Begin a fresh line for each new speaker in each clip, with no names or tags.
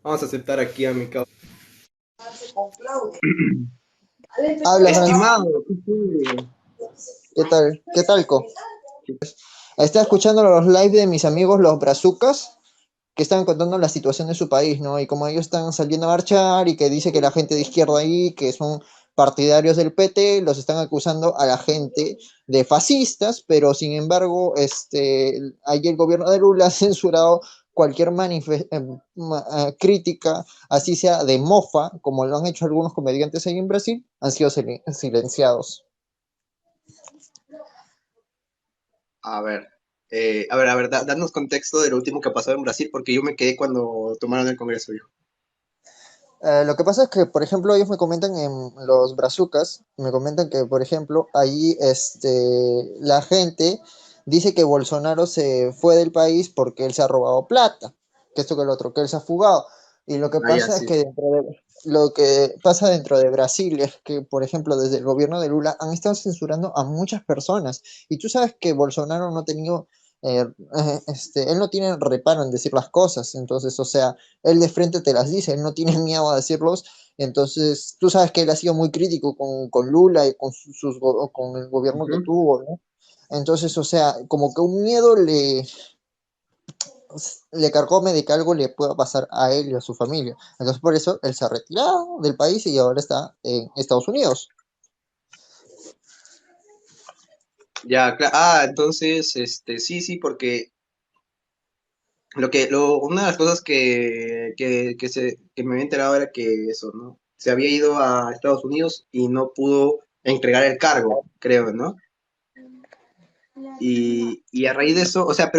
Vamos a aceptar aquí a mi causa.
Habla, Francisco.
Estimado, ¿qué fue?
¿Qué tal? ¿Qué tal, Co? Estaba escuchando los live de mis amigos, los brazucas, que estaban contando la situación de su país, ¿no? Y como ellos están saliendo a marchar y que dice que la gente de izquierda ahí, que son partidarios del PT, los están acusando a la gente de fascistas, pero sin embargo, ahí el gobierno de Lula ha censurado cualquier crítica, así sea de mofa, como lo han hecho algunos comediantes ahí en Brasil, han sido silenciados.
Danos contexto de lo último que pasó en Brasil, porque yo me quedé cuando tomaron el Congreso, viejo.
Lo que pasa es que, por ejemplo, ellos me comentan en los brazucas, me comentan que, por ejemplo, allí la gente dice que Bolsonaro se fue del país porque él se ha robado plata, que esto que lo otro, que él se ha fugado. Y lo que
Ah, ya,
pasa es
sí.
que lo que pasa dentro de Brasil es que, por ejemplo, desde el gobierno de Lula han estado censurando a muchas personas. Y tú sabes que Bolsonaro no ha tenido, él no tiene reparo en decir las cosas. Entonces, o sea, él de frente te las dice, él no tiene miedo a decirlos. Entonces, tú sabes que él ha sido muy crítico con Lula y con, con el gobierno que
Ujú.
tuvo, ¿no? Entonces, o sea, como que un miedo le carcome de que algo le pueda pasar a él y a su familia. Entonces, por eso él se ha retirado del país y ahora está en Estados Unidos.
Ya, entonces, sí, sí, porque una de las cosas que me había enterado era que eso, ¿no? Se había ido a Estados Unidos y no pudo entregar el cargo, creo, ¿no? Y a raíz de eso, o sea,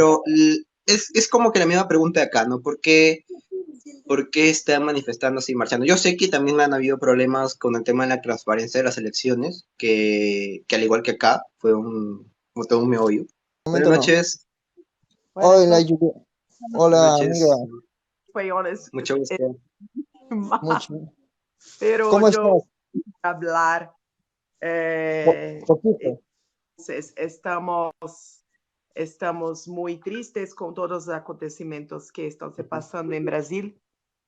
es como que la misma pregunta de acá, ¿no? ¿Por qué están manifestándose y marchando? Yo sé que también han habido problemas con el tema de la transparencia de las elecciones, que al igual que acá, fue todo un meollo.
Un
Buenas
momento no.
noches,
Buenas
Hola,
noches,
buenas
Hola, amiga.
noches,
español
mucho
es
gusto.
más,
Mucho.
pero
¿Cómo
yo
estás?
hablar,
Poquito.
entonces estamos muy tristes con todos los acontecimientos que están se pasando en Brasil.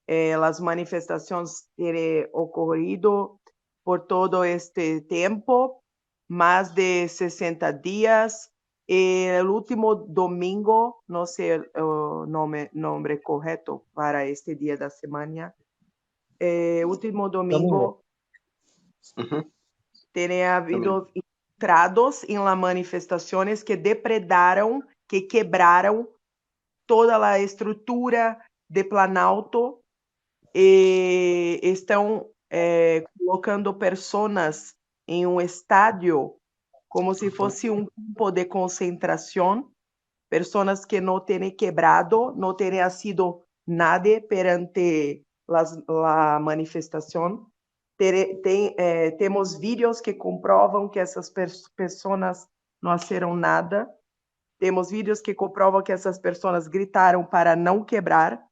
Las manifestaciones tienen ocurrido por todo este tiempo, más de 60 días. El último domingo, no sé el nombre correcto para este día de la semana, último
Domingo.
domingo
Ujú,
tenha
domingo.
havido entrados em la manifestações que depredaram, que quebraram toda a estrutura de Planalto e estão colocando pessoas em um estádio como se fosse um campo de concentração, pessoas que não têm quebrado, não têm sido nada perante a manifestação. Temos vídeos que comprovam que essas pessoas não fizeram nada. Temos vídeos que comprovam que essas pessoas gritaram para não quebrar.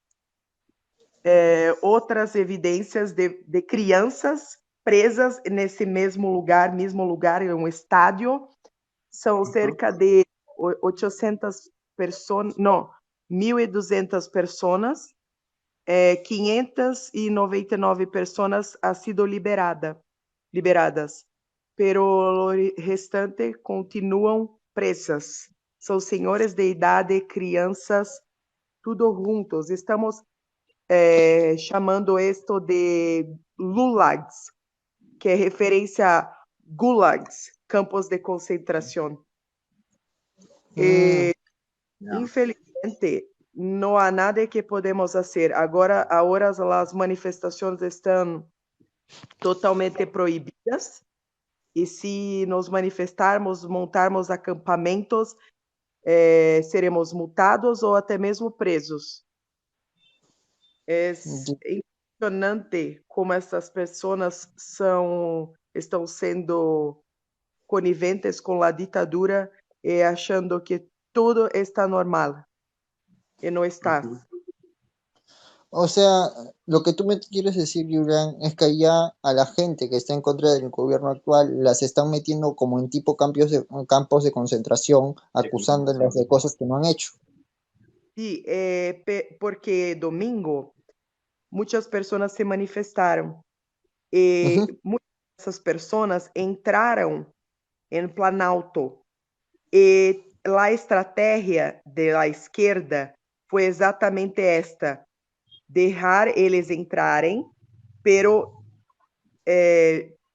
Outras evidências de crianças presas nesse mesmo lugar, em um estádio. São
Ujú.
cerca de 800 pessoas, não, 1.200 pessoas. 599 pessoas han sido liberadas, pero o restante continuam presas. São senhores de idade, crianças, tudo juntos. Estamos chamando isto de Lulags, que é referência a Gulags, campos de concentração.
Mm,
Ya.
Infelizmente, não há nada que podemos fazer. Agora as manifestações estão totalmente proibidas. E se nos manifestarmos, montarmos acampamentos, seremos multados ou até mesmo presos. É impressionante como essas pessoas estão sendo coniventes com a ditadura e achando que tudo está normal. E não está.
mm. O sea, lo que tú me quieres decir, Julián, es que ya a la gente que está en contra del gobierno actual las están metiendo como en tipo campos de concentración,
De
acusándolas
concentración.
de cosas que no han hecho.
Sí, porque domingo muitas pessoas se manifestaram. E
Ujú.
muitas dessas pessoas entraram em Planalto. E a estratégia da esquerda foi exatamente esta: deixar eles entrarem, pero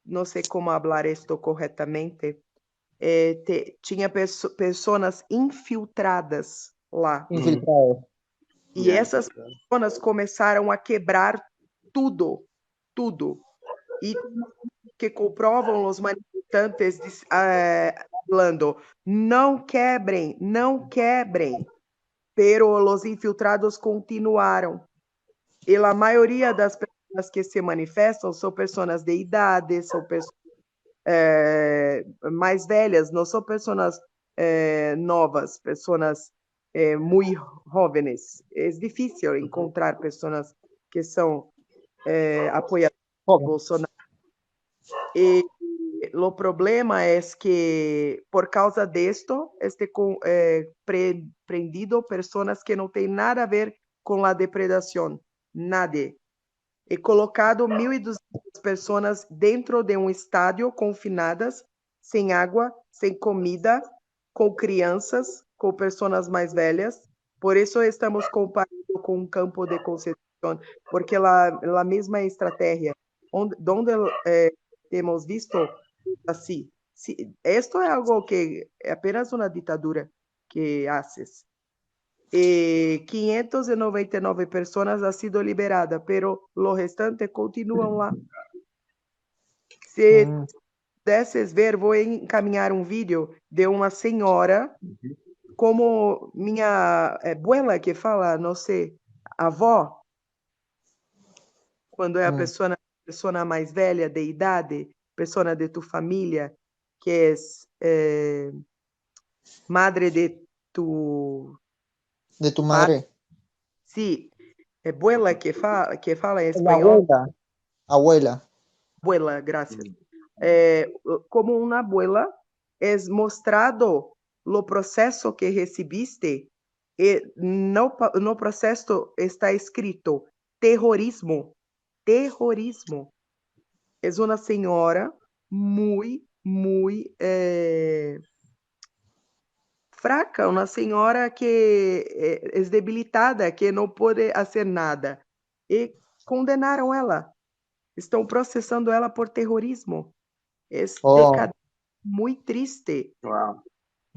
não sei como falar isto corretamente. Tinha pessoas infiltradas lá.
Ujú.
Infiltrado.
E
Ya,
essas pessoas começaram a quebrar tudo, tudo. E que comprovam os manifestantes falando, não quebrem, não quebrem. Pero os infiltrados continuaram. E a maioria das pessoas que se manifestam são pessoas de idade, são pessoas mais velhas, não são pessoas novas, pessoas muito jovens. É difícil encontrar pessoas que são apoiadoras de
Joven.
Bolsonaro. E o problema é que, por causa disto, prendido pessoas que não têm nada a ver com a depredação, nada. E colocado 1.200 pessoas dentro de um estádio, confinadas, sem água, sem comida, com crianças, com pessoas mais velhas. Por isso estamos comparando com um campo de concentração, porque a mesma estratégia, onde temos visto assim, esto é algo que é apenas uma ditadura que haces. 599 pessoas han sido liberadas, pero los restantes continúan lá. Se
Mm.
pudesses ver, vou encaminhar um vídeo de uma senhora, como minha abuela que fala, não sei, avó, quando é a
Mm.
pessoa mais velha de idade, pessoa de tu família, que é madre de tu
De tu
padre,
madre.
sim, abuela que fala em
La
espanhol,
abuela. Abuela.
abuela, graças. Como uma abuela, é mostrado o processo que recebiste, e no processo está escrito terrorismo. Terrorismo. É uma senhora muito fraca, uma senhora que é debilitada, que não pode fazer nada. E condenaram ela. Estão processando ela por terrorismo. É
Oh,
decadente, muito triste.
Wow.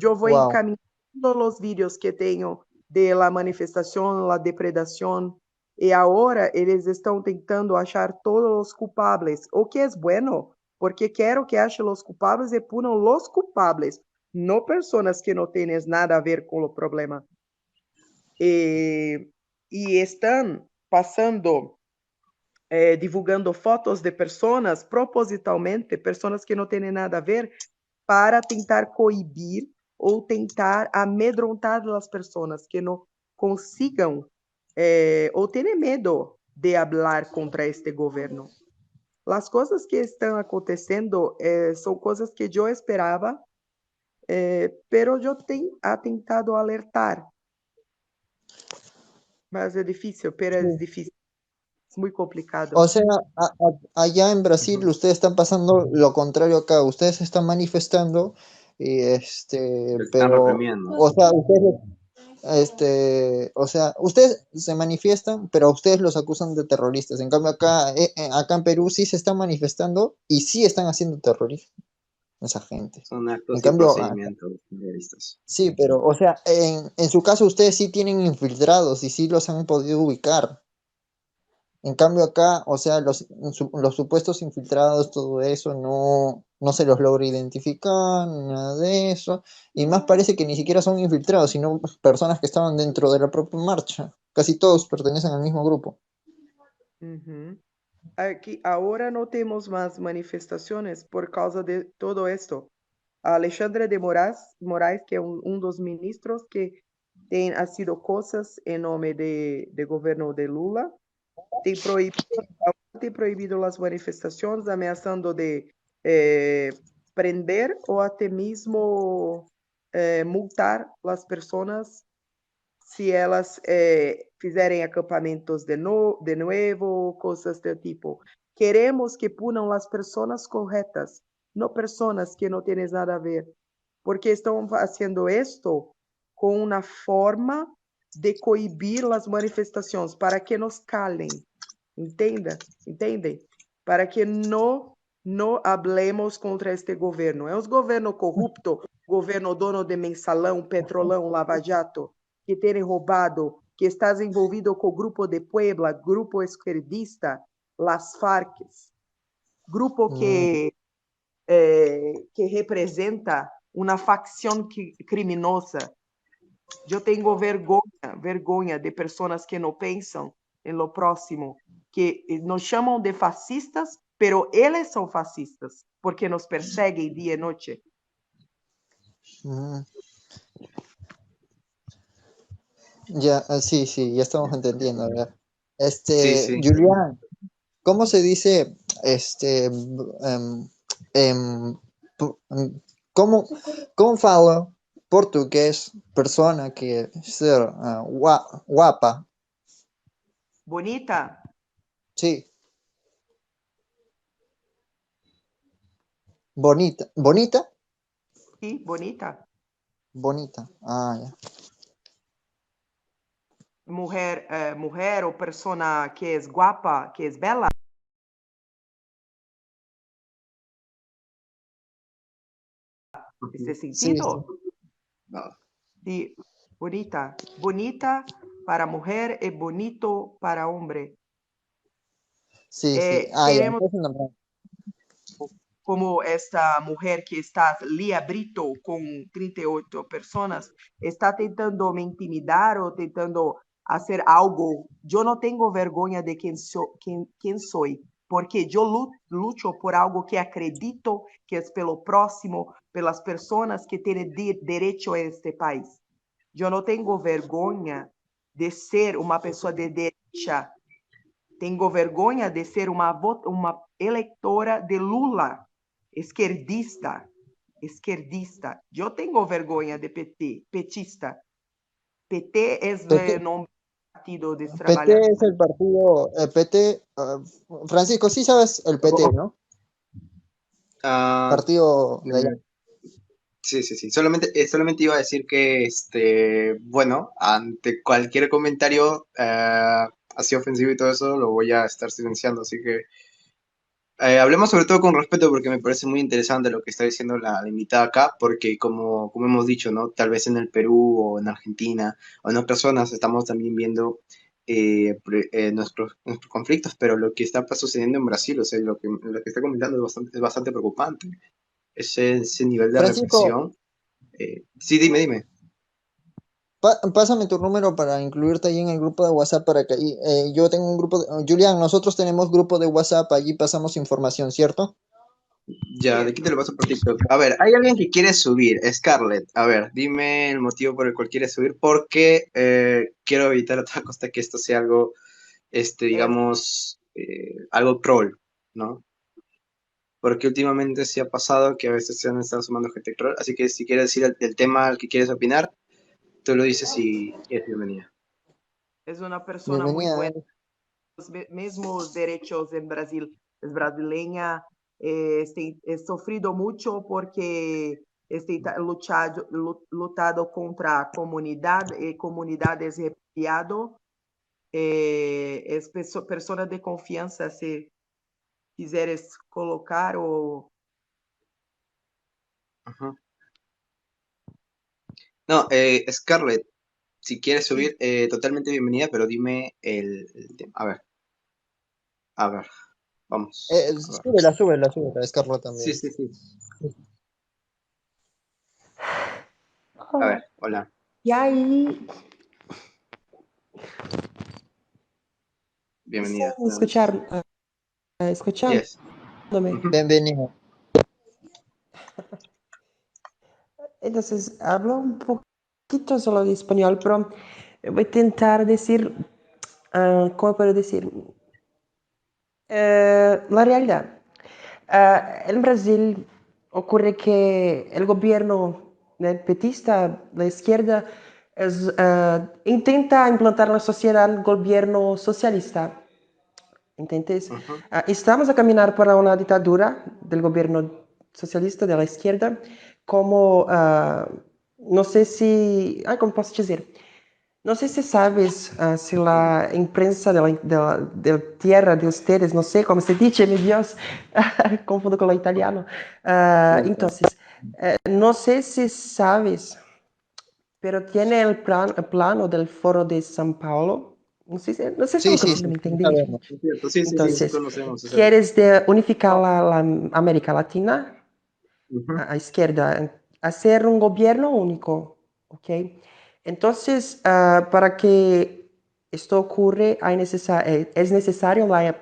Eu vou
wow.
encaminhar todos os vídeos que tenho de la manifestação, la depredação, e agora eles estão tentando achar todos os culpables, o que é bueno, porque quero que achem os culpables e punam os culpables, não pessoas que não têm nada a ver com o problema. E estão passando, divulgando fotos de pessoas, propositalmente, pessoas que não têm nada a ver, para tentar coibir ou tentar amedrontar as pessoas que não consigam ou têm medo de falar contra este governo. As coisas que estão acontecendo são coisas que eu esperava, pero eu tenho tentado alertar. Mas é difícil, pero é
Sí.
difícil, é muito complicado.
O sea, allá en Brasil
Ujú.
ustedes están pasando lo contrario acá. Ustedes se están manifestando y
Lo están
pero,
reprimiendo.
o sea, ustedes, o sea, ustedes se manifiestan, pero a ustedes los acusan de terroristas. En cambio acá, acá en Perú sí se están manifestando y sí están haciendo terrorismo esa gente.
Son
En
actos y
cambio,
procedimientos terroristas.
sí, pero, o sea, en su caso ustedes sí tienen infiltrados y sí los han podido ubicar. En cambio acá, o sea, los supuestos infiltrados, todo eso, no se los logra identificar, nada de eso. Y más parece que ni siquiera son infiltrados, sino personas que estaban dentro de la propia marcha. Casi todos pertenecen al mismo grupo.
Uhum. Aqui, agora não temos mais manifestações por causa de todo esto. Alexandre de Moraes, que é um dos ministros que tem sido coisas em nome de governo de Lula, tem proibido as manifestações, ameaçando de prender ou até mesmo multar as pessoas se elas fizerem acampamentos de novo, coisas do tipo. Queremos que punam as pessoas corretas, não pessoas que não têm nada a ver, porque estão fazendo isto com uma forma de coibir as manifestações para que nos calem. Entendem? Para que não hablemos contra este governo. É um governo corrupto, governo dono de mensalão, petrolão, lava-jato, que tem roubado, que está envolvido com o grupo de Puebla, grupo esquerdista, las Farc, grupo que representa uma facção criminosa. Eu tenho vergonha de pessoas que não pensam em lo próximo, que nos chamam de fascistas, pero eles são fascistas, porque nos perseguem dia e noite.
Ya, sí, sí, ya estamos entendiendo, ya.
Sí, sí.
Julián, ¿cómo se dice, como fala português persona que ser guapa?
Bonita?
Sí, bonita, bonita,
Sim, bonita.
bonita. Ah, ya.
Mulher ou persona que é guapa, que é bela. Esse
Sí, sí,
sentido? Sí, bonita. Bonita para mujer y bonito para hombre.
sí, sí. Ah, ya,
Queremos,
entonces no.
como esta mulher que está Lia Brito com 38 pessoas, está tentando me intimidar ou tentando fazer algo. Eu não tenho vergonha de quem sou, porque eu luto por algo que acredito que é pelo próximo, pelas pessoas que têm direito a este país. Eu não tenho vergonha de ser uma pessoa de direita. Tenho vergonha de ser uma eleitora de Lula, esquerdista. Eu tenho vergonha de petista. PT é
PT,
o nome do Partido dos
PT
Trabalhadores.
es el partido, PT, Francisco, sí sabes el PT, ¿no?
Ah,
Partido de allá.
mm, sí, sí, sí. Solamente iba a decir que, bueno, ante cualquier comentario así ofensivo y todo eso, lo voy a estar silenciando. Así que hablemos sobre todo con respeto porque me parece muy interesante lo que está diciendo la invitada acá, porque como hemos dicho, ¿no? Tal vez en el Perú o en Argentina o en otras zonas estamos también viendo nuestros conflictos, pero lo que está sucediendo en Brasil, o sea, lo que está comentando es bastante preocupante. Ese nivel de
Francisco,
represión. Sí, dime.
pásame tu número para incluirte ahí en el grupo de WhatsApp para que ahí, yo tengo un grupo Julián, nosotros tenemos grupo de WhatsApp, allí pasamos información, ¿cierto?
Ya, de aquí te lo paso por TikTok. A ver, hay alguien que quiere subir, Scarlett. A ver, dime el motivo por el cual quiere subir, porque quiero evitar a toda costa que esto sea algo, digamos, algo troll, ¿no? Porque últimamente se ha pasado que a veces se han estado sumando gente troll, así que si quieres decir el tema al que quieres opinar, tú lo dices y es bienvenida.
É uma pessoa muito
Bienvenida.
boa. Os mesmos direitos em Brasil. É brasileira, tem sofrido muito porque tem lutado contra a comunidade e comunidades repudiado. É pessoa de confiança, se quiseres colocar o...
Ajá. No, Scarlett, si quieres
Sim,
subir, totalmente bienvenida, pero dime el tema. A ver, vamos. A ver.
Súbela, Scarlett
Sí,
también.
sí, sí. A ver, hola.
E aí,
Bienvenida. Buenas
escuchar,
noches.
escuchándome.
Yes. Ujú.
Bienvenida.
Entonces, hablo un poquito solo de español, pero voy a intentar decir, ¿cómo puedo decir? La realidad. En Brasil ocurre que el gobierno petista, la izquierda, intenta implantar na sociedade um governo socialista. ¿Entendés? Estamos a caminar para una dictadura del gobierno socialista de la izquierda, como, no sé si, ¿cómo puedo decir? No sé si sabes si la imprensa de tierra de ustedes, no sé cómo se dice, mi Dios, confundo con lo italiano. Entonces, no sé si sabes, pero tiene el plano del Foro de São Paulo. No sé si
Sí,
me
sí, sí, sí,
entendí.
sabemos.
Es cierto, sí, sí, sí, sí
Entonces,
conocemos ese.
quieres unificar la América Latina,
Ujú.
a izquierda, hacer un gobierno único, ¿ok? Entonces, para que esto ocurra, es necesario la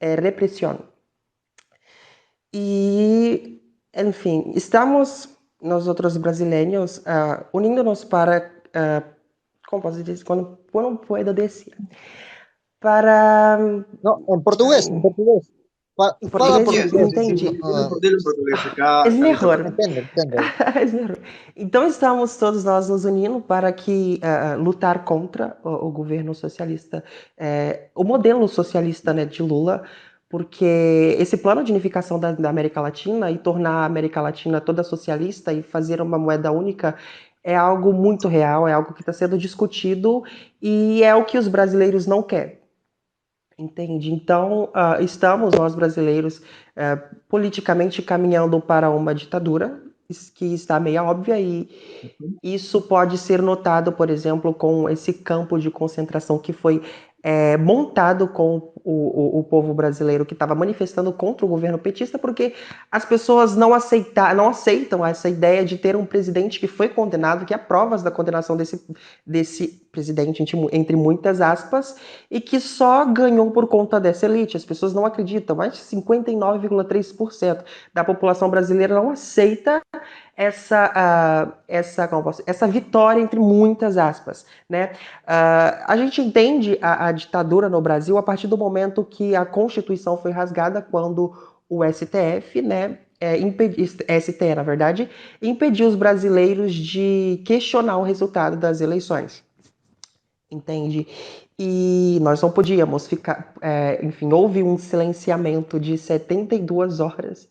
represión. Y, en fin, estamos nosotros brasileños uniéndonos para, ¿cómo puedo decir? Para,
No, en portugués, en portugués.
en
Fala
portugués,
Sí, sí,
portugués.
sí, sí.
entende?
Dilo en portugués, acá,
Es
acá no hay
mejor.
problema.
Entendo, entendo.
Então estamos todos nós nos unindo para que lutar contra o governo socialista, o modelo socialista, né, de Lula, porque esse plano de unificação da América Latina e tornar a América Latina toda socialista e fazer uma moeda única é algo muito real, é algo que está sendo discutido e é o que os brasileiros não querem. Entende? Então, estamos, nós brasileiros, politicamente caminhando para uma ditadura que está meio óbvia e isso pode ser notado, por exemplo, com esse campo de concentração que foi montado com o povo brasileiro que estava manifestando contra o governo petista, porque as pessoas não aceitam essa ideia de ter um presidente que foi condenado, que há provas da condenação desse presidente, entre muitas aspas, e que só ganhou por conta dessa elite. As pessoas não acreditam, mais de 59,3% da população brasileira não aceita essa vitória entre muitas aspas, né? A gente entende a ditadura no Brasil a partir do momento que a Constituição foi rasgada, quando o STF, né, STE, na verdade, impediu os brasileiros de questionar o resultado das eleições. Entende? E nós não podíamos ficar, enfim, houve um silenciamento de 72 horas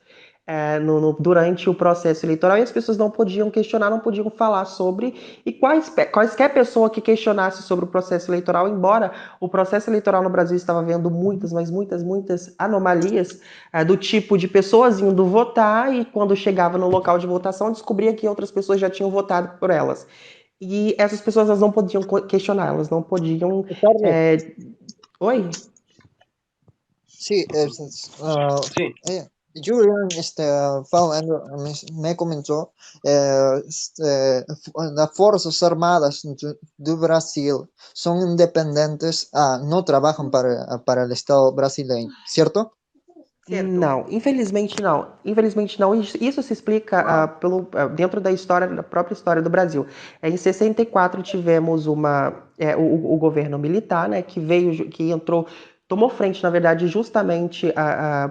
durante o processo eleitoral e as pessoas não podiam questionar, não podiam falar sobre, e quaisquer pessoa que questionasse sobre o processo eleitoral, embora o processo eleitoral no Brasil estava vendo muitas, mas muitas anomalias, do tipo de pessoas indo votar e quando chegava no local de votação descobria que outras pessoas já tinham votado por elas. E essas pessoas elas não podiam questionar, elas não podiam...
Carlos,
Oi?
sí,
Sí.
Julian me comentó las Fuerzas Armadas de Brasil son independientes, no trabajan para el Estado brasileño, ¿cierto?
Certo.
Não, infelizmente não. Infelizmente não. Isso se explica dentro da própria história do Brasil. Em 64 tivemos o governo militar, né, que entrou, tomou frente, na verdade, justamente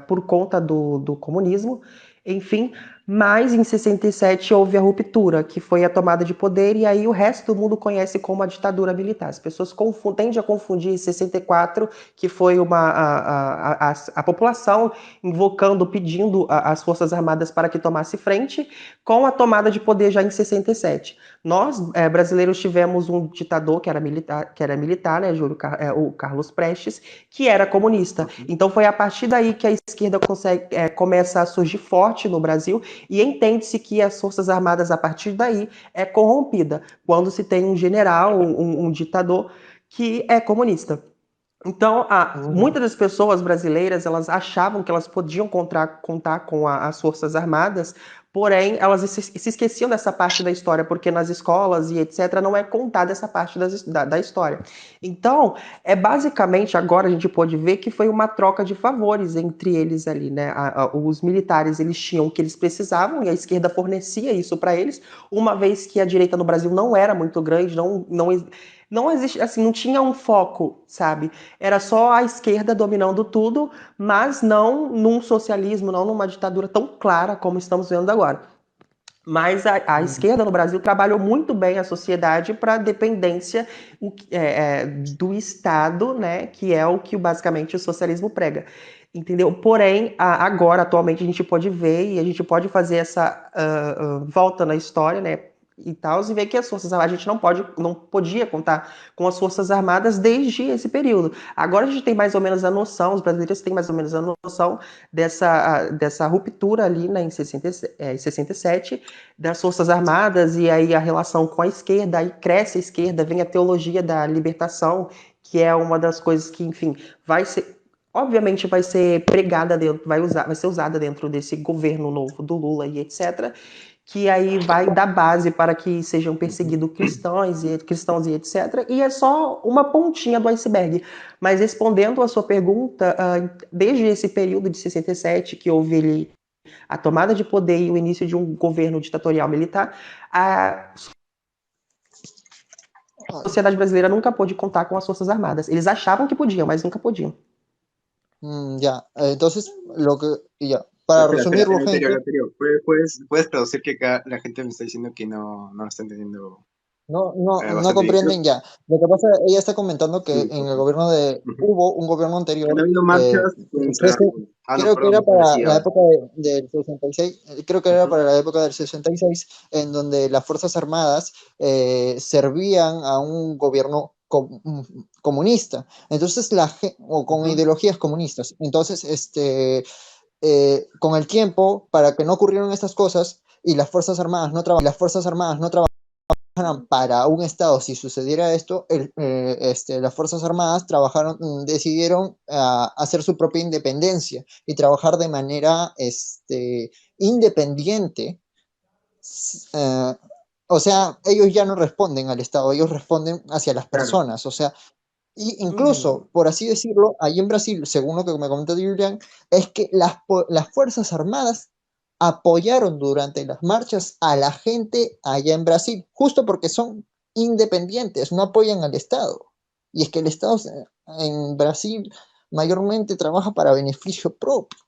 por conta do comunismo, enfim. Mas em 67 houve a ruptura, que foi a tomada de poder, e aí o resto do mundo conhece como a ditadura militar. As pessoas tendem a confundir 64, que foi a população invocando, pedindo as Forças Armadas para que tomasse frente, com a tomada de poder já em 67. Nós, brasileiros, tivemos um ditador que era militar, né, o Carlos Prestes, que era comunista. Então foi a partir daí que a esquerda começa a surgir forte no Brasil, e entende-se que as Forças Armadas, a partir daí, é corrompida, quando se tem um general, um ditador, que é comunista. Então, muitas das pessoas brasileiras, elas achavam que elas podiam contar com as Forças Armadas, porém, elas se esqueciam dessa parte da história, porque nas escolas e etc. não é contada essa parte da história. Então, basicamente, agora a gente pode ver que foi uma troca de favores entre eles ali, né? Os militares, eles tinham o que eles precisavam, e a esquerda fornecia isso para eles, uma vez que a direita no Brasil não era muito grande, não existe, assim, não tinha um foco, sabe? Era só a esquerda dominando tudo, mas não num socialismo, não numa ditadura tão clara como estamos vendo agora. Mas a esquerda no Brasil trabalhou muito bem a sociedade para a dependência do Estado, né, que é o que basicamente o socialismo prega. Entendeu? Porém, agora, atualmente, a gente pode ver e a gente pode fazer essa volta na história, né, e tal, e ver que as Forças Armadas, a gente não podia contar com as Forças Armadas desde esse período. Agora a gente tem mais ou menos a noção, os brasileiros têm mais ou menos a noção dessa ruptura ali, né, em 67, das Forças Armadas, e aí a relação com a esquerda, aí cresce a esquerda, vem a teologia da libertação, que é uma das coisas que, enfim, obviamente vai ser pregada dentro, vai ser usada dentro desse governo novo do Lula e etc., que aí vai dar base para que sejam perseguidos cristãos e etc. E é só uma pontinha do iceberg. Mas respondendo a sua pergunta, desde esse período de 67, que houve a tomada de poder e o início de um governo ditatorial militar, a sociedade brasileira nunca pôde contar com as Forças Armadas. Eles achavam que podiam, mas nunca podiam.
Ya, entonces, ya, para resumirlo, gente.
Eleuterio, ¿puedes traducir que acá la gente me está diciendo que no lo está entendiendo
No
bastante bien?
comprenden ya. Lo que pasa, ella está comentando que
Sí,
en
por
el
favor.
gobierno
Ujú.
hubo un gobierno
Han
anterior,
habido marchas contra... no,
creo que
perdón,
era
me
para
decía
la
ahora.
época del 66, creo que era para la época del 66, en donde las Fuerzas Armadas servían a un gobierno comunista, entonces o con ideologías comunistas. Entonces, con el tiempo, para que no ocurrieran estas cosas y las Fuerzas Armadas no trabajaran para un Estado, si sucediera esto, las Fuerzas Armadas decidieron hacer su propia independencia y trabajar de manera independiente. O sea, ellos ya no responden al Estado, ellos responden hacia las
Claro.
personas. O sea, y incluso, por así decirlo, ahí en Brasil, según lo que me comentó Julián, es que las Fuerzas Armadas apoyaron durante las marchas a la gente allá en Brasil, justo porque son independientes, no apoyan al Estado. Y es que el Estado en Brasil mayormente trabaja para beneficio propio.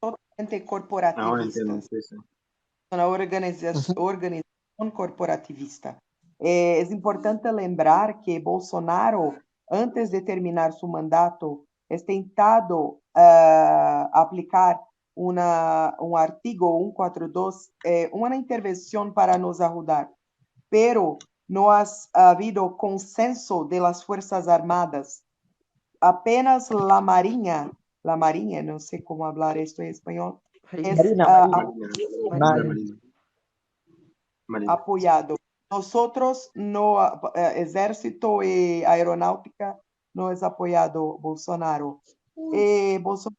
Totalmente
Ahora entiendo,
corporativistas.
sí, sí.
Una organización corporativista. É importante lembrar que Bolsonaro, antes de terminar seu mandato, tem tentado aplicar um artigo 142, uma intervenção para nos ajudar, pero no ha habido consenso de las Fuerzas Armadas. Apenas la Marinha, não sei como falar isto em espanhol,
Marina.
apoiado. Nosotros no, Exército e Aeronáutica no es apoiado Bolsonaro. Bolsonaro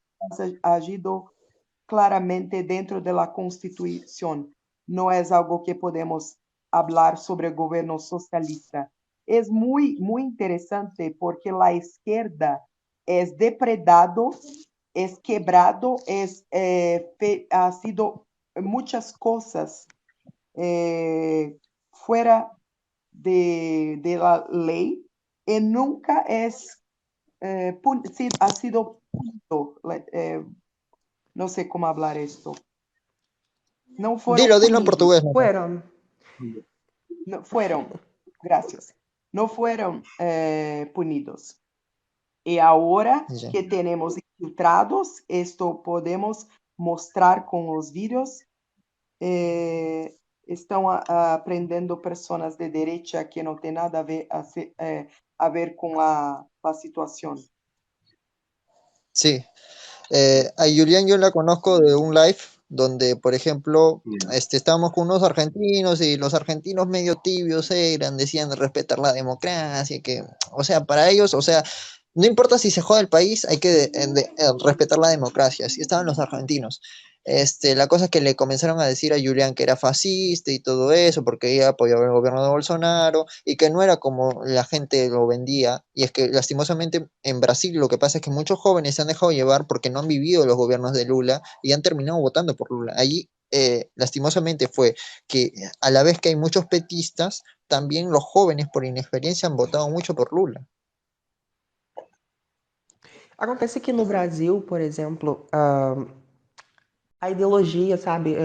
ha agido claramente dentro da Constituição. Não é algo que podemos falar sobre o governo socialista. É muito interessante porque a esquerda é depredado, é quebrado, ha sido muitas coisas fuera de la ley y nunca ha sido punido. No sé cómo hablar esto. No fueron
Dilo en
punidos.
portugués.
Gracias. No fueron punidos. Y ahora
Sí.
que tenemos infiltrados, esto podemos mostrar con los vídeos. Estão aprendendo pessoas de direita que não tem nada a ver com a situação.
Sí. A Julián yo la conozco de un live donde, por ejemplo, estábamos con unos argentinos y los argentinos medio tibios eran, decían respetar la democracia, que, o sea, para ellos, o sea, no importa si se joda el país, hay que respetar la democracia, así estaban los argentinos. La cosa es que le comenzaron a decir a Julián que era fascista y todo eso, porque ella apoyaba el gobierno de Bolsonaro y que no era como la gente lo vendía. Y es que lastimosamente en Brasil lo que pasa es que muchos jóvenes se han dejado llevar porque no han vivido los gobiernos de Lula y han terminado votando por Lula. Allí, lastimosamente, fue que a la vez que hay muchos petistas, también los jóvenes por inexperiencia han votado mucho por Lula.
Acontece que no Brasil, por exemplo, a ideologia, sabe,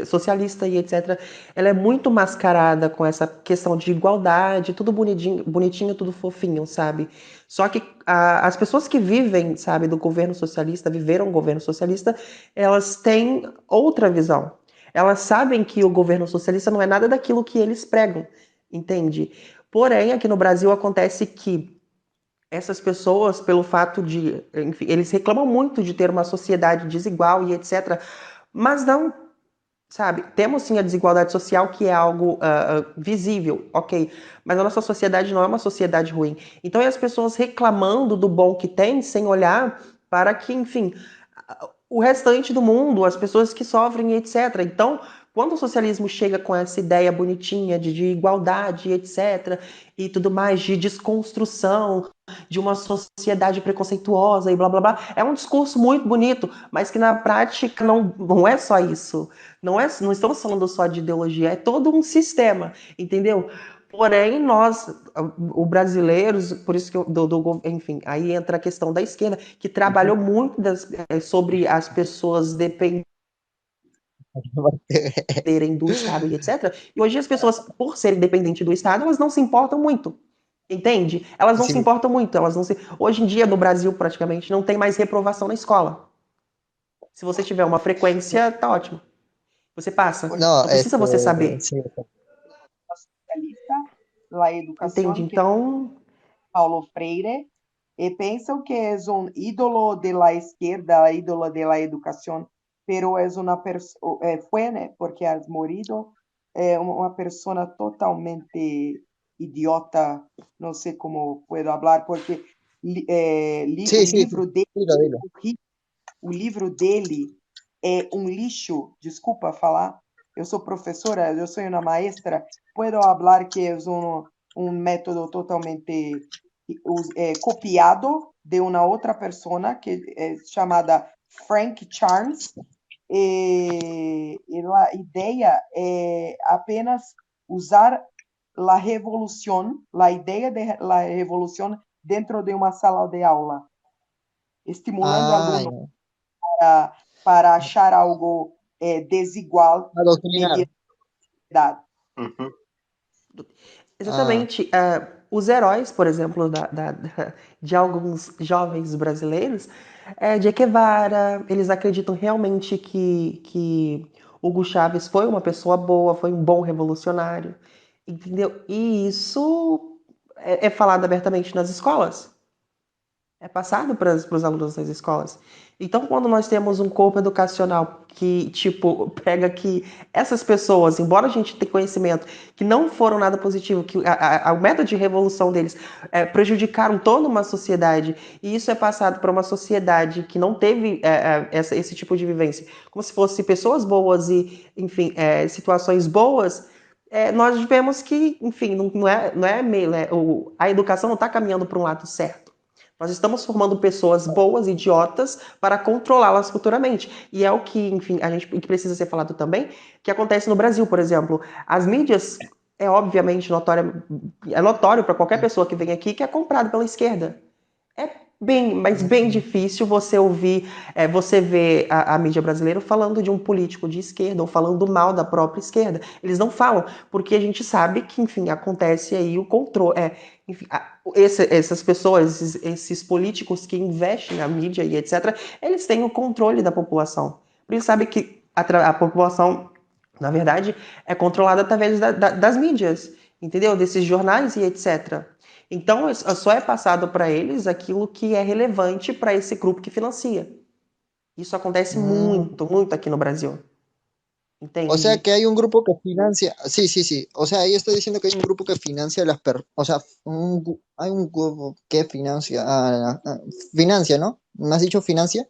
socialista e etc., ela é muito mascarada com essa questão de igualdade, tudo bonitinho, bonitinho, tudo fofinho, sabe? Só que as pessoas que vivem, sabe, do governo socialista, viveram o governo socialista, elas têm outra visão. Elas sabem que o governo socialista não é nada daquilo que eles pregam, entende? Porém, aqui no Brasil acontece que essas pessoas, pelo fato de, enfim, eles reclamam muito de ter uma sociedade desigual e etc., mas não, sabe, temos sim a desigualdade social, que é algo visível, ok, mas a nossa sociedade não é uma sociedade ruim. Então, as pessoas reclamando do bom que tem, sem olhar para que, enfim, o restante do mundo, as pessoas que sofrem, etc. Então, quando o socialismo chega com essa ideia bonitinha de igualdade, etc., e tudo mais, de desconstrução de uma sociedade preconceituosa e blá blá blá, é um discurso muito bonito, mas que na prática não é só isso. Não estamos falando só de ideologia, é todo um sistema, entendeu? Porém, nós, o brasileiros, por isso que enfim, aí entra a questão da esquerda, que trabalhou muito sobre as pessoas dependerem do Estado e etc. E hoje as pessoas, por serem dependentes do Estado, elas não se importam muito. Entende? Elas não se
Sí.
importam muito. Hoje em dia, no Brasil, praticamente, não tem mais reprovação na escola. Se você tiver uma frequência, tá ótimo. Você passa.
No,
Não precisa você saber.
sí.
Socialista, a educação
Entende?
que
Então,
Paulo Freire, e pensam que é um ídolo da esquerda, ídolo da educação, pero é uma pessoa, foi, né, porque has morrido, uma pessoa totalmente idiota, não sei como puedo falar, porque
Sí,
o
sí,
livro dele,
dilo, dilo.
o livro dele é um lixo, desculpa falar, eu sou professora, eu sou uma maestra, puedo falar que é um método totalmente copiado de uma outra pessoa que é chamada Frank Charles, e a ideia é apenas usar a revolução, a ideia de la revolução dentro de uma sala de aula, estimulando
Ah,
alunos
ya.
para achar algo desigual
Adoctrinar.
mediante a idade.
Ujú.
Ah,
exatamente, os heróis, por exemplo, de alguns jovens brasileiros, Che Guevara, eles acreditam realmente que Hugo Chávez foi uma pessoa boa, foi um bom revolucionário, entendeu? E isso é falado abertamente nas escolas. É passado para os alunos das escolas. Então, quando nós temos um corpo educacional que, tipo, pega que essas pessoas, embora a gente tenha conhecimento que não foram nada positivo, que o método de revolução deles prejudicaram toda uma sociedade, e isso é passado para uma sociedade que não teve esse tipo de vivência, como se fossem pessoas boas e, enfim, situações boas, nós vemos que, enfim, não é meio, né? A educação não está caminhando para um lado certo. Nós estamos formando pessoas boas, idiotas, para controlá-las futuramente. E é o que, enfim, que precisa ser falado também, que acontece no Brasil, por exemplo. As mídias, obviamente é notório para qualquer pessoa que vem aqui que é comprado pela esquerda. É mas bem difícil você ouvir, você ver a mídia brasileira falando de um político de esquerda ou falando mal da própria esquerda. Eles não falam, porque a gente sabe que, enfim, acontece aí o controle. Enfim, essas pessoas, esses políticos que investem na mídia e etc., eles têm o controle da população. Porque eles sabem que a população, na verdade, é controlada através das mídias, entendeu? Desses jornais e etc. Então, só é passado para eles aquilo que é relevante para esse grupo que financia. Isso acontece
mm.
muito, muito aqui no Brasil.
O sea
Entende?
que hay un grupo que financia, sí, sí, sí. O sea, ahí estoy diciendo que hay un grupo que financia o sea, hay un grupo que financia, financia, ¿no? ¿Me has dicho financia?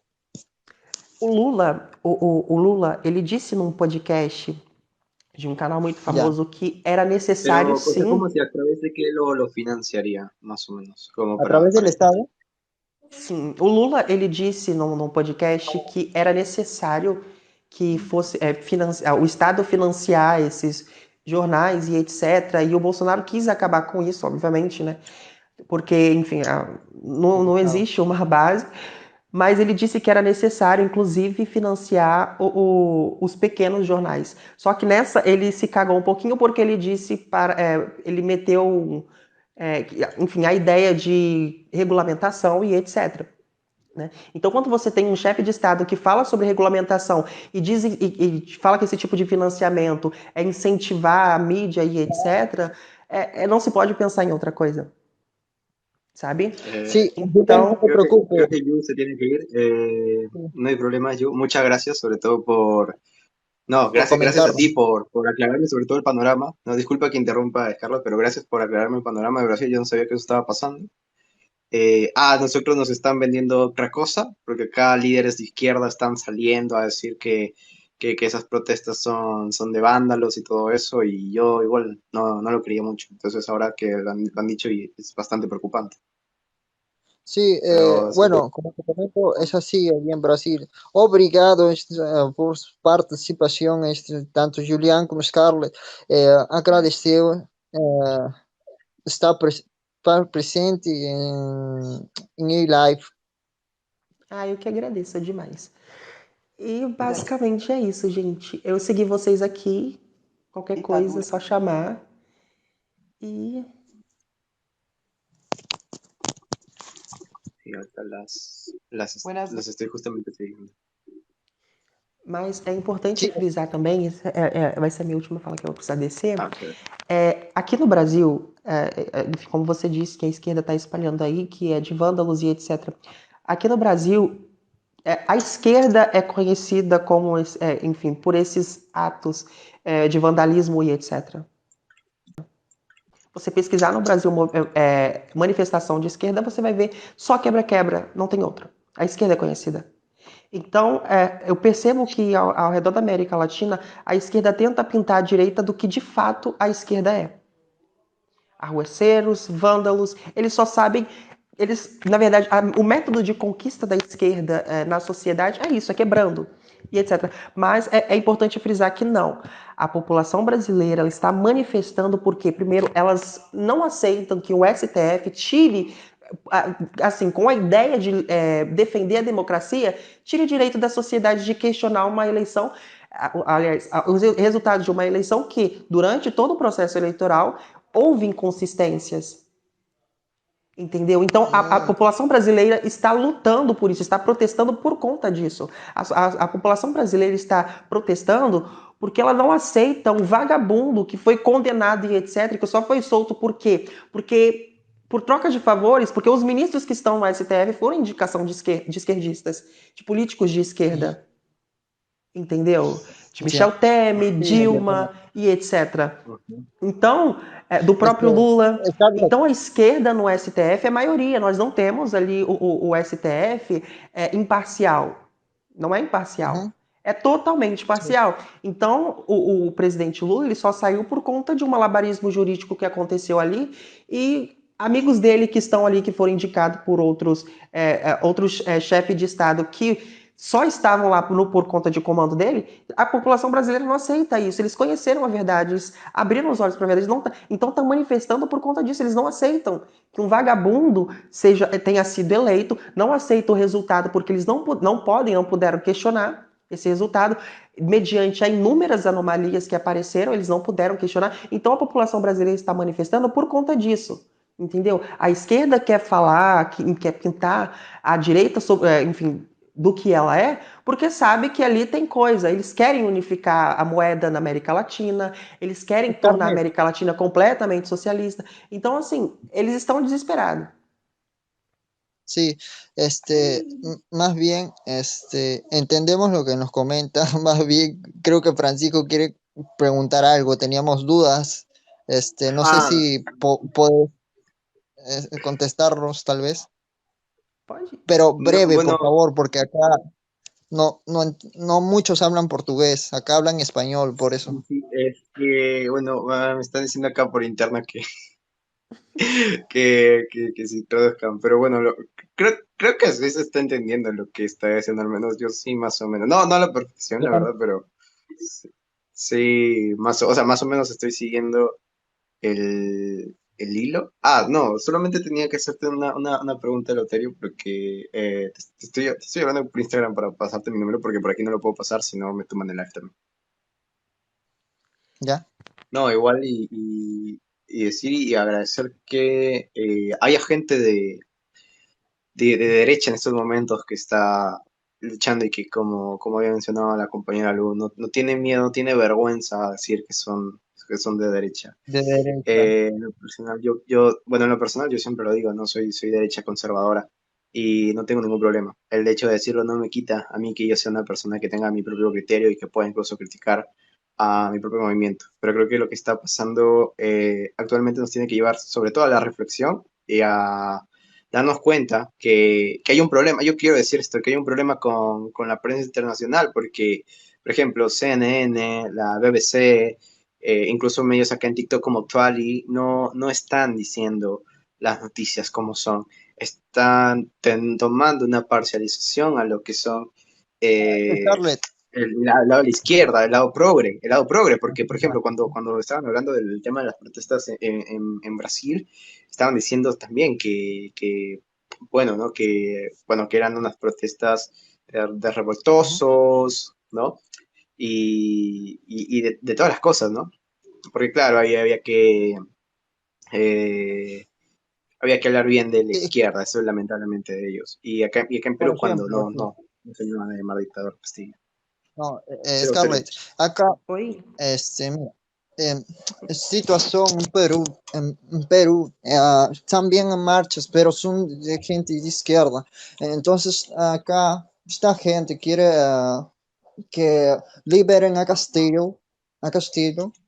O Lula, ele disse num podcast de um canal muito
Ya.
famoso que era necessário,
Pero, o sea,
sim,
¿cómo si a través de qué lo financiaría, más o menos? Como
A través del
para entender.
Estado.
sim. O Lula, ele disse num podcast que era necessário que fosse o Estado financiar esses jornais e etc. E o Bolsonaro quis acabar com isso, obviamente, né? Porque, enfim, não existe uma base. mas ele disse que era necessário, inclusive, financiar os pequenos jornais. Só que nessa ele se cagou um pouquinho porque ele disse ele meteu, enfim, a ideia de regulamentação e etc. Né? Então, quando você tem um chefe de Estado que fala sobre regulamentação e fala que esse tipo de financiamento é incentivar a mídia e etc., não se pode pensar em outra coisa, sabe?
Sí, Julián, no
Então,
te preocupes.
Creo que Yu se tiene que ir. No hay problema, Yu. Muchas gracias, sobre todo por... No,
Por
gracias a
comentarlo.
ti por aclararme sobre todo el panorama. No, disculpa que interrumpa, Carlos, pero gracias por aclararme el panorama de Brasil. Yo no sabía que eso estaba pasando. Nosotros nos están vendiendo otra cosa, porque acá líderes de izquierda están saliendo a decir que esas protestas son de vándalos y todo eso, y yo igual no lo creía mucho. Entonces ahora que lo han dicho y es bastante preocupante.
Sí,
Pero sí,
bueno, como te comento, es así allí en Brasil. Obrigado por su participación, tanto Julián como Scarlett. Agradeceu estar, estar presente em live.
eu que agradeço demais. E basicamente é isso, gente. Eu segui vocês aqui. Qualquer coisa é só chamar. E
sí, ahorita
Buenas
las estoy justamente siguiendo.
Mas é importante
Sí,
frisar também, vai ser a minha última fala que eu vou precisar descer.
Okay.
Aqui no Brasil, como você disse, que a esquerda está espalhando aí, que é de vândalos e etc. Aqui no Brasil, a esquerda é conhecida como, enfim, por esses atos de vandalismo e etc. Você pesquisar no Brasil manifestação de esquerda, você vai ver só quebra-quebra, não tem outra. A esquerda é conhecida. Então, eu percebo que ao redor da América Latina, a esquerda tenta pintar a direita do que de fato a esquerda é. Arrueceiros, vândalos, eles só sabem. Na verdade, o método de conquista da esquerda na sociedade é isso, é quebrando e etc. Mas é importante frisar que não. A população brasileira ela está manifestando porque, primeiro, elas não aceitam que o STF tire assim, com a ideia de defender a democracia, tire o direito da sociedade de questionar uma eleição, aliás, os resultados de uma eleição que, durante todo o processo eleitoral, houve inconsistências. Entendeu? Então, a população brasileira está lutando por isso, está protestando por conta disso. A população brasileira está protestando porque ela não aceita um vagabundo que foi condenado e etc., que só foi solto por quê? Porque por troca de favores, porque os ministros que estão no STF foram indicação de esquerdistas, de políticos de esquerda. Entendeu? De Michel Temer, Dilma e etc. Então, do próprio Lula. Então, a esquerda no STF é maioria. Nós não temos ali o STF imparcial. Não é imparcial.
Uhum.
É totalmente parcial. Então, o presidente Lula ele só saiu por conta de um malabarismo jurídico que aconteceu ali e amigos dele que estão ali, que foram indicados por outros chefes de Estado que só estavam lá por conta de comando dele, a população brasileira não aceita isso. Eles conheceram a verdade, eles abriram os olhos para a verdade. Então estão manifestando por conta disso. Eles não aceitam que um vagabundo tenha sido eleito, não aceitam o resultado porque eles não puderam questionar esse resultado, mediante a inúmeras anomalias que apareceram, eles não puderam questionar. Então a população brasileira está manifestando por conta disso. Entendeu? A esquerda quer falar, quer pintar a direita, enfim, do que ela é, porque sabe que ali tem coisa. Eles querem unificar a moeda na América Latina, eles querem tornar a América Latina completamente socialista. Então, assim, eles estão desesperados.
Sí, más bien, entendemos lo que nos comenta, más bien creo que Francisco quiere preguntar algo, teníamos dudas, no sé si puedes contestarnos tal vez, pero breve,
bueno,
por favor, porque acá no muchos hablan portugués, acá hablan español, por eso.
sí, es que, bueno, me están diciendo acá por interna que sí traduzcan, pero bueno, creo que sí se está entendiendo lo que está diciendo, al menos yo sí, más o menos. No a la perfección, la verdad, pero sí, más o menos estoy siguiendo el hilo. Ah, no, solamente tenía que hacerte una pregunta, Loterio, porque te estoy hablando por Instagram para pasarte mi número, porque por aquí no lo puedo pasar, si no me toman el live también.
¿Ya?
No, igual y decir y agradecer que haya gente de derecha en estos momentos que está luchando y que, como había mencionado la compañera Lu, no tiene miedo, no tiene vergüenza a decir que son de derecha.
De derecha.
En lo personal, bueno, en lo personal yo siempre lo digo, no soy derecha conservadora y no tengo ningún problema. El hecho de decirlo no me quita a mí que yo sea una persona que tenga mi propio criterio y que pueda incluso criticar a mi propio movimiento. Pero creo que lo que está pasando actualmente nos tiene que llevar sobre todo a la reflexión y a darnos cuenta que hay un problema. Yo quiero decir esto, que hay un problema con la prensa internacional porque, por ejemplo, CNN, la BBC, incluso medios acá en TikTok como Twali, no están diciendo las noticias como son. Están tomando una parcialización a lo que son eh,
Scarlett.
el lado de la izquierda, el lado progre, porque, por ejemplo, cuando estaban hablando del tema de las protestas en Brasil, estaban diciendo también bueno, ¿no? Que eran unas protestas de
Ujú.
revoltosos, ¿no? Y de todas las cosas, ¿no? Porque claro, ahí eh, había que hablar bien de la
Y,
izquierda, eso es lamentablemente de ellos. Y acá en
por
Perú cuando
ejemplo,
no se llaman a llamar dictador Castillo.
no,
Pero serio.
Scarlett, acá,
Oi?
mira, em, situación en Perú, también en marchas, pero son de gente de izquierda. Entonces, acá, esta gente quiere que liberen a Castillo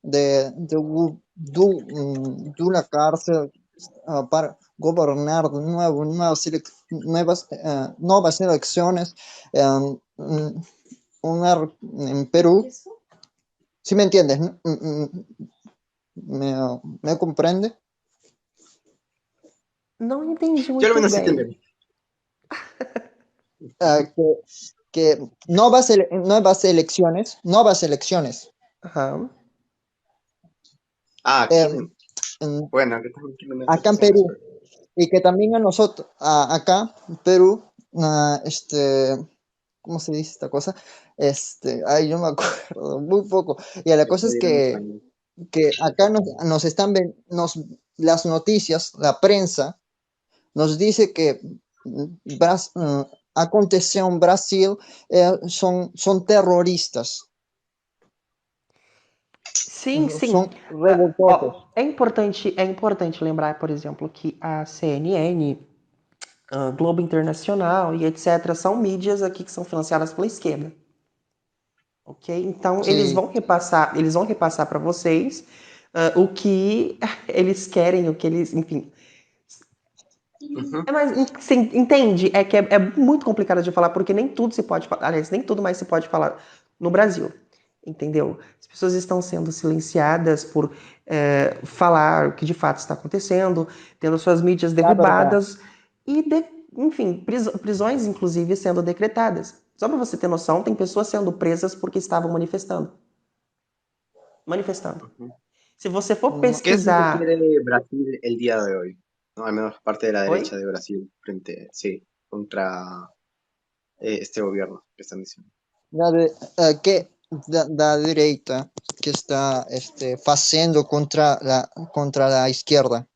de una cárcel para gobernar de nuevo, nuevas elecciones em, mm, en Perú. ¿Sí me entiendes? ¿No? ¿Me comprende?
Não entendi
Yo al
muito
menos sí te
bem.
entendí.
Ah, que nuevas elecciones.
Aham.
Ah,
em,
¿quieren?
en-
Bueno, que también quieren unas
Acá en
elecciones,
Perú.
pero...
Y que también a nosotros, acá en Perú, ¿cómo se dice esta cosa? Ay, yo me acuerdo, muy poco. Y la cosa
Está
es
bien en español.
que acá nos están, las noticias, la prensa, nos dice que aconteció en Brasil, son terroristas,
Sim, sim.
son revoltosos.
É importante lembrar, por exemplo, que a CNN, Globo Internacional e etc. são mídias aqui que são financiadas pela esquerda. Ok? Então
Sí,
eles vão repassar para vocês o que eles querem, o que eles, enfim.
Ujú.
Mas sim, entende? É que é muito complicado de falar, porque nem tudo se pode falar, aliás, nem tudo mais se pode falar no Brasil. Entendeu? As pessoas estão sendo silenciadas por falar o que de fato está acontecendo, tendo suas mídias
la verdad.
derrubadas e, enfim, prisões, inclusive, sendo decretadas. Só para você ter noção, tem pessoas sendo presas porque estavam manifestando. Manifestando.
Ujú.
Se você for
¿Qué es lo que
pesquisar.
quiere Brasil el día de hoy? ¿No? Al menos parte de la derecha
Oi?
de Brasil frente, sí, contra este gobierno que están diciendo.
La de, que la direita que está haciendo contra la izquierda.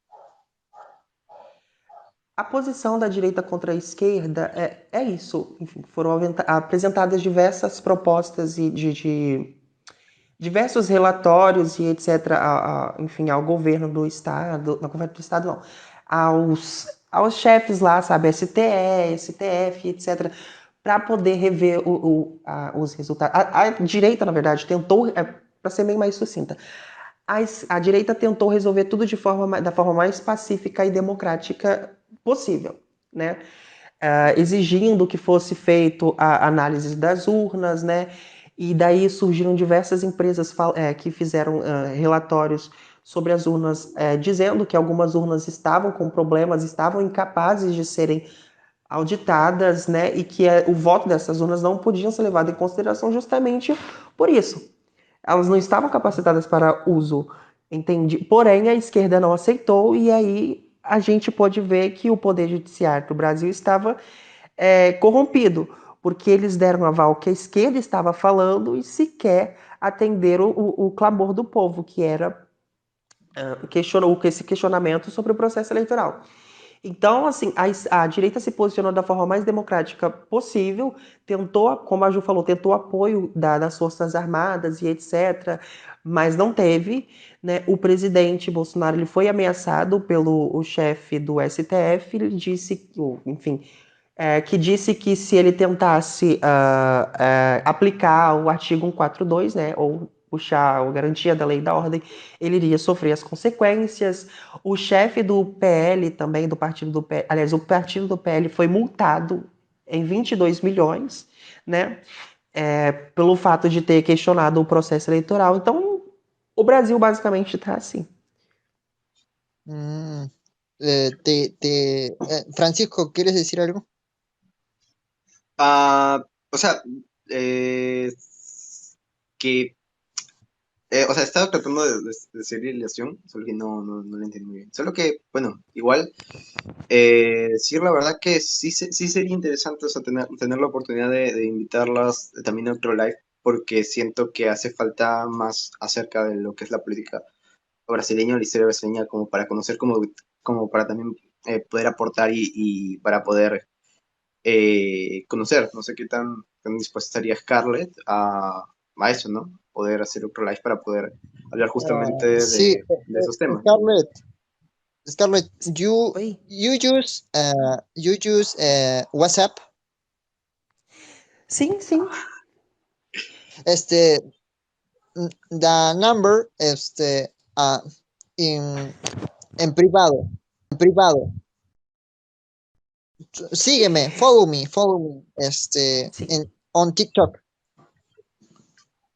A posição da direita contra a esquerda é isso. Enfim, foram apresentadas diversas propostas e de diversos relatórios e etc. Enfim, ao governo do Estado, não, governo do Estado não, aos chefes lá, sabe, STE, STF, etc., para poder rever os resultados. A direita, na verdade, tentou, para ser bem mais sucinta, a direita tentou resolver tudo da forma mais pacífica e democrática possível, né? Exigindo que fosse feito a análise das urnas, né? E daí surgiram diversas empresas que fizeram relatórios sobre as urnas, dizendo que algumas urnas estavam com problemas, estavam incapazes de serem auditadas, né? E que o voto dessas urnas não podiam ser levado em consideração justamente por isso. Elas não estavam capacitadas para uso Entende? Porém, a esquerda não aceitou e aí a gente pôde ver que o poder judiciário do Brasil estava corrompido, porque eles deram aval que a esquerda estava falando e sequer atenderam o clamor do povo, que era esse questionamento sobre o processo eleitoral. Então, assim, a direita se posicionou da forma mais democrática possível, tentou, como a Ju falou, tentou apoio das Forças Armadas e etc., mas não teve, né? O presidente Bolsonaro ele foi ameaçado pelo o chefe do STF, ele disse, enfim, que disse que se ele tentasse aplicar o artigo 142, né, ou puxar a garantia da lei e da ordem, ele iria sofrer as consequências. O chefe do PL também, do partido do PL, aliás, o partido do PL foi multado em 22 milhões, né, pelo fato de ter questionado o processo eleitoral. Então, o Brasil basicamente está assim.
Francisco, ¿quieres decir algo?
O sea, que, o sea, estaba tratando de hacer relación, solo que no lo entendí muy bien. Solo que, bueno, igual, decir la verdad que sí, sí sería interesante, o sea, tener la oportunidad de invitarlas también a otro live, porque siento que hace falta más acerca de lo que es la política brasileña o la historia brasileña, como para conocer, como para también poder aportar y para poder conocer. No sé qué tan dispuesta estaría Scarlett a eso, ¿no? Poder hacer otro live para poder hablar justamente
Sí,
de esos temas.
Scarlett, you
Oi.
use WhatsApp.
Sim, sim.
The number en privado, sígueme, follow me, on TikTok.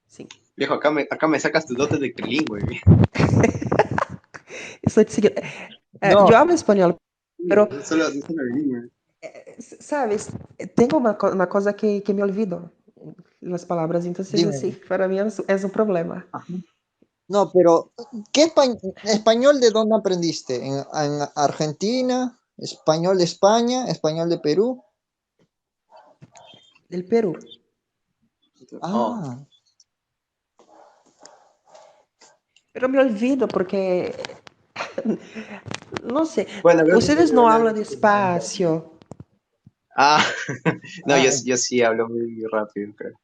Sim.
Viejo, acá me sacas tus dotes de trilingüe.
Estou te seguindo.
No.
Yo hablo espanhol, pero,
Solo bilingüe.
sabes, tengo uma coisa que me olvido las palavras, então,
Dime.
sí, para mí es un problema.
No, pero ¿qué español de dónde aprendiste? ¿En Argentina? ¿Español de España? ¿Español de Perú?
Del Perú.
Oh.
Ah,
Pero me olvido porque, no sé,
Bueno, creo que
ustedes no hablan despacio.
Ah, no,
ah,
yo sí hablo muy rápido, creo.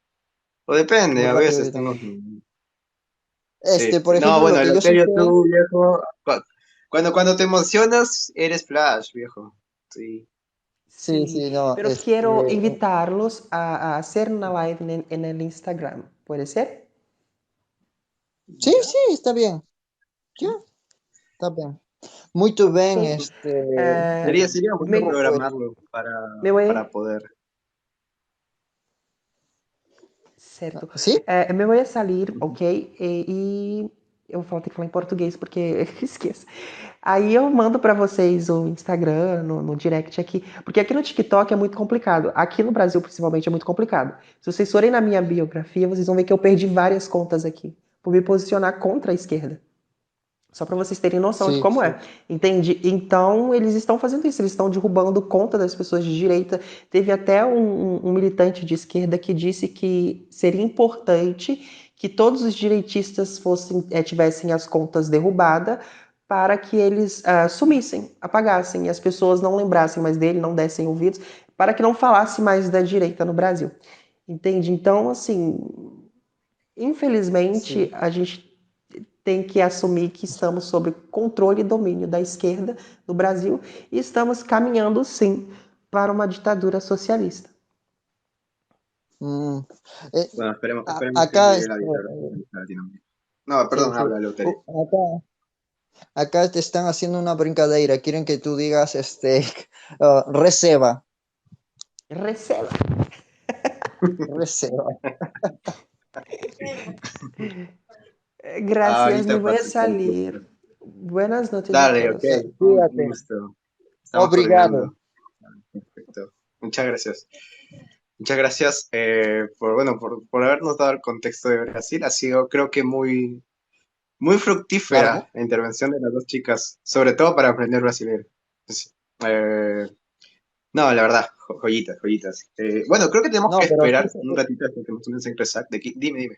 O depende,
muy
a
rápido
veces
yo
tengo...
también.
Sí.
Por
No,
ejemplo, lo
bueno,
que
en
yo supe,
serio tú, viejo. Cuando te emocionas, eres Flash, viejo. Sí.
sí,
Sí,
no,
pero quiero invitarlos a hacer una live en el Instagram. ¿Puede ser?
sí, está bien, ya, está bien. Muy bien,
Ok. Eh,
Sería bueno
me,
programarlo
me voy,
para poder.
certo.
¿sí?
Me voy a salir, ok? E eu vou ter que falar em português porque esqueço. Aí eu mando para vocês o Instagram, no direct aqui. Porque aqui no TikTok é muito complicado. Aqui no Brasil, principalmente, é muito complicado. Se vocês forem na minha biografia, vocês vão ver que eu perdi várias contas aqui. Por me posicionar contra a esquerda. Só para vocês terem noção de
Sí,
como é. Entende? Então, eles estão fazendo isso. Eles estão derrubando conta das pessoas de direita. Teve até um militante de esquerda que disse que seria importante que todos os direitistas tivessem as contas derrubadas para que eles sumissem, apagassem, e as pessoas não lembrassem mais dele, não dessem ouvidos, para que não falasse mais da direita no Brasil. Entende? Então, assim, infelizmente,
sí.
a gente tem que assumir que estamos sob controle e domínio da esquerda no Brasil e estamos caminhando, sim, para uma ditadura socialista.
Mm, eh,
Bueno, esperemos que no
acá,
llegue la dictadura en Latinoamérica. No,
sí,
perdón,
sí.
habla, Leuterio.
Acá te están haciendo una brincadeira. Quieren que tú digas, reserva.
Receba.
Reserva.
Gracias, me
Ahorita
voy a
pasa cualquier cosa.
salir. Buenas noches a
Dale, ok.
todos.
Un
Cuídate.
gusto. Estamos
Obrigado.
coordinando. Perfecto. Muchas gracias. Muchas gracias por habernos dado el contexto de Brasil. Ha sido, creo que muy, Muy fructífera
Claro.
la intervención de las dos chicas, sobre todo para aprender brasileño. Sí. No, la verdad, joyitas, joyitas. Bueno, creo que tenemos
No,
que
pero
esperar un ratito hasta que nos comience a ingresar. Dime, dime.